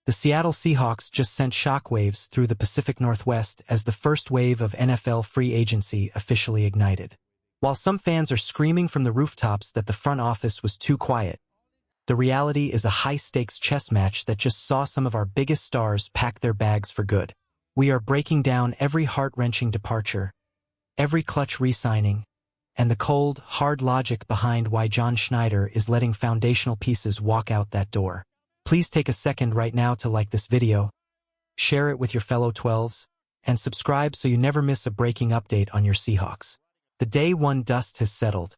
The Seattle Seahawks just sent shockwaves through the Pacific Northwest as the first wave of NFL free agency officially ignited. While some fans are screaming from the rooftops that the front office was too quiet, the reality is a high-stakes chess match that just saw some of our biggest stars pack their bags for good. We are breaking down every heart-wrenching departure, every clutch re-signing, and the cold, hard logic behind why John Schneider is letting foundational pieces walk out that door. Please take a second right now to like this video, share it with your fellow 12s, and subscribe so you never miss a breaking update on your Seahawks. The day one dust has settled,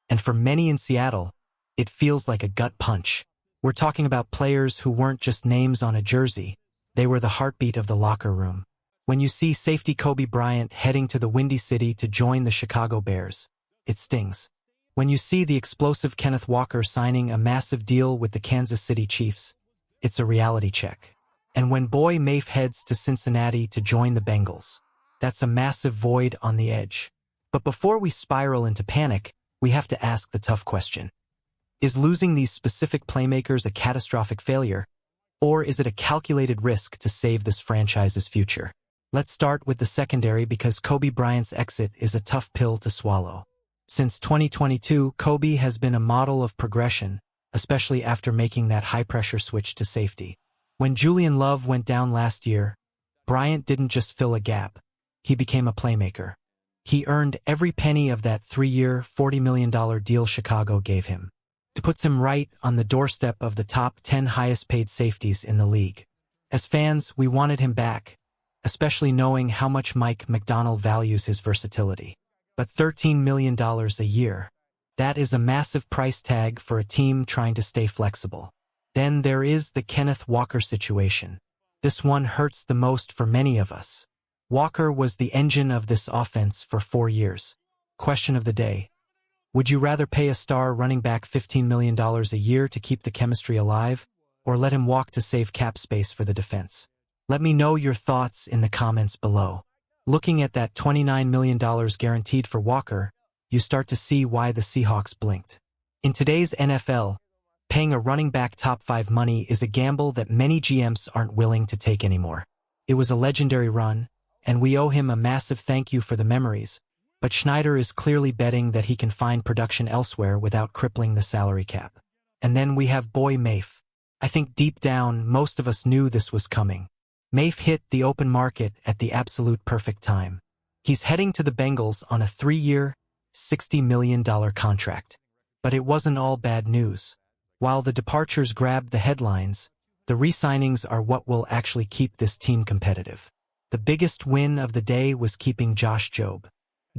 and for many in Seattle, it feels like a gut punch. We're talking about players who weren't just names on a jersey, they were the heartbeat of the locker room. When you see safety Kobe Bryant heading to the Windy City to join the Chicago Bears, it stings. When you see the explosive Kenneth Walker signing a massive deal with the Kansas City Chiefs, it's a reality check. And when Boy Mafe heads to Cincinnati to join the Bengals, that's a massive void on the edge. But before we spiral into panic, we have to ask the tough question. Is losing these specific playmakers a catastrophic failure, or is it a calculated risk to save this franchise's future? Let's start with the secondary because Kobe Bryant's exit is a tough pill to swallow. Since 2022, Kobe has been a model of progression, especially after making that high-pressure switch to safety. When Julian Love went down last year, Bryant didn't just fill a gap, he became a playmaker. He earned every penny of that 3-year, $40 million deal Chicago gave him. It puts him right on the doorstep of the top 10 highest-paid safeties in the league. As fans, we wanted him back, especially knowing how much Mike McDonald values his versatility. But $13 million a year, that is a massive price tag for a team trying to stay flexible. Then there is the Kenneth Walker situation. This one hurts the most for many of us. Walker was the engine of this offense for 4 years. Question of the day. Would you rather pay a star running back $15 million a year to keep the chemistry alive, or let him walk to save cap space for the defense? Let me know your thoughts in the comments below. Looking at that $29 million guaranteed for Walker, you start to see why the Seahawks blinked. In today's NFL, paying a running back top 5 money is a gamble that many GMs aren't willing to take anymore. It was a legendary run, and we owe him a massive thank you for the memories, but Schneider is clearly betting that he can find production elsewhere without crippling the salary cap. And then we have Boy Mafe. I think deep down, most of us knew this was coming. Mafe hit the open market at the absolute perfect time. He's heading to the Bengals on a 3-year, $60 million contract. But it wasn't all bad news. While the departures grabbed the headlines, the re-signings are what will actually keep this team competitive. The biggest win of the day was keeping Josh Jobe.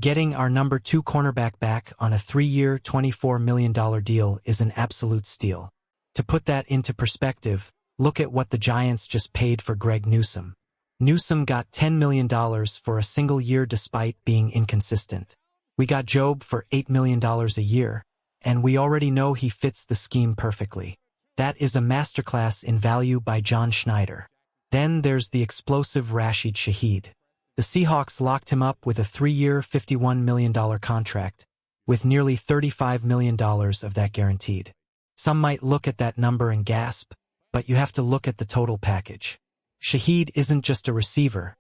Getting our number 2 cornerback back on a 3-year, $24 million deal is an absolute steal. To put that into perspective, look at what the Giants just paid for Greg Newsome. Newsome got $10 million for a single year despite being inconsistent. We got Jobe for $8 million a year, and we already know he fits the scheme perfectly. That is a masterclass in value by John Schneider. Then there's the explosive Rashid Shaheed. The Seahawks locked him up with a 3-year, $51 million contract, with nearly $35 million of that guaranteed. Some might look at that number and gasp, but you have to look at the total package. Shaheed isn't just a receiver.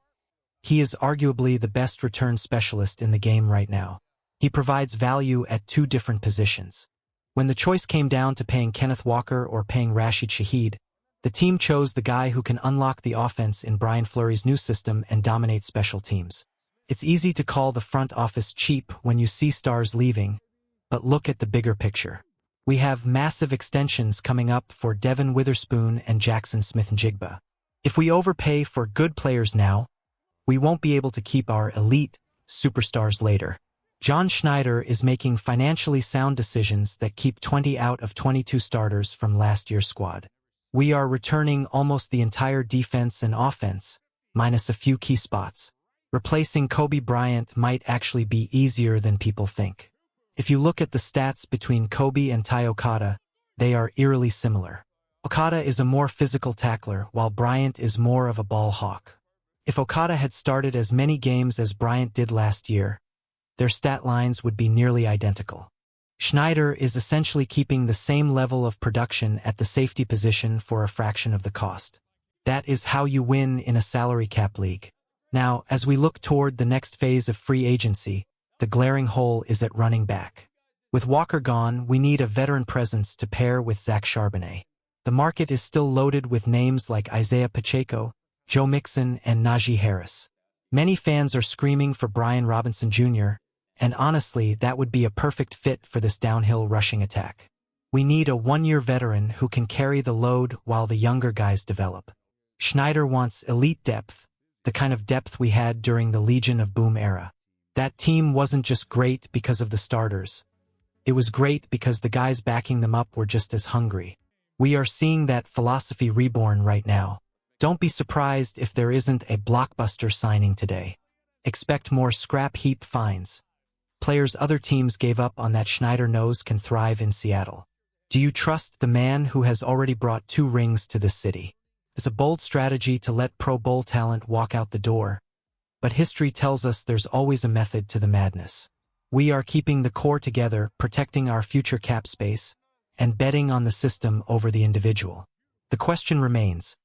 He is arguably the best return specialist in the game right now. He provides value at 2 different positions. When the choice came down to paying Kenneth Walker or paying Rashid Shaheed, the team chose the guy who can unlock the offense in Brian Fleury's new system and dominate special teams. It's easy to call the front office cheap when you see stars leaving, but look at the bigger picture. We have massive extensions coming up for Devin Witherspoon and Jackson Smith-Njigba. If we overpay for good players now, we won't be able to keep our elite superstars later. John Schneider is making financially sound decisions that keep 20 out of 22 starters from last year's squad. We are returning almost the entire defense and offense, minus a few key spots. Replacing Kobe Bryant might actually be easier than people think. If you look at the stats between Kobe and Ty Okada, they are eerily similar. Okada is a more physical tackler, while Bryant is more of a ball hawk. If Okada had started as many games as Bryant did last year, their stat lines would be nearly identical. Schneider is essentially keeping the same level of production at the safety position for a fraction of the cost. That is how you win in a salary cap league. Now, as we look toward the next phase of free agency, the glaring hole is at running back. With Walker gone, we need a veteran presence to pair with Zach Charbonnet. The market is still loaded with names like Isaiah Pacheco, Joe Mixon, and Najee Harris. Many fans are screaming for Brian Robinson Jr., and honestly, that would be a perfect fit for this downhill rushing attack. We need a one-year veteran who can carry the load while the younger guys develop. Schneider wants elite depth, the kind of depth we had during the Legion of Boom era. That team wasn't just great because of the starters. It was great because the guys backing them up were just as hungry. We are seeing that philosophy reborn right now. Don't be surprised if there isn't a blockbuster signing today. Expect more scrap heap finds. Players other teams gave up on that Schneider knows can thrive in Seattle. Do you trust the man who has already brought 2 rings to this city? It's a bold strategy to let Pro Bowl talent walk out the door, but history tells us there's always a method to the madness. We are keeping the core together, protecting our future cap space, and betting on the system over the individual. The question remains,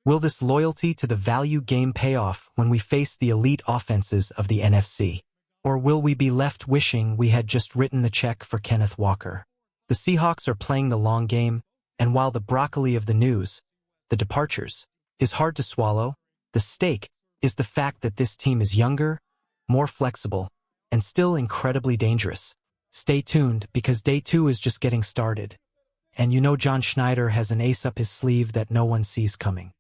will this loyalty to the value game pay off when we face the elite offenses of the NFC? Or will we be left wishing we had just written the check for Kenneth Walker? The Seahawks are playing the long game, and while the broccoli of the news, the departures, is hard to swallow, the stake is the fact that this team is younger, more flexible, and still incredibly dangerous. Stay tuned because day 2 is just getting started. And you know John Schneider has an ace up his sleeve that no one sees coming.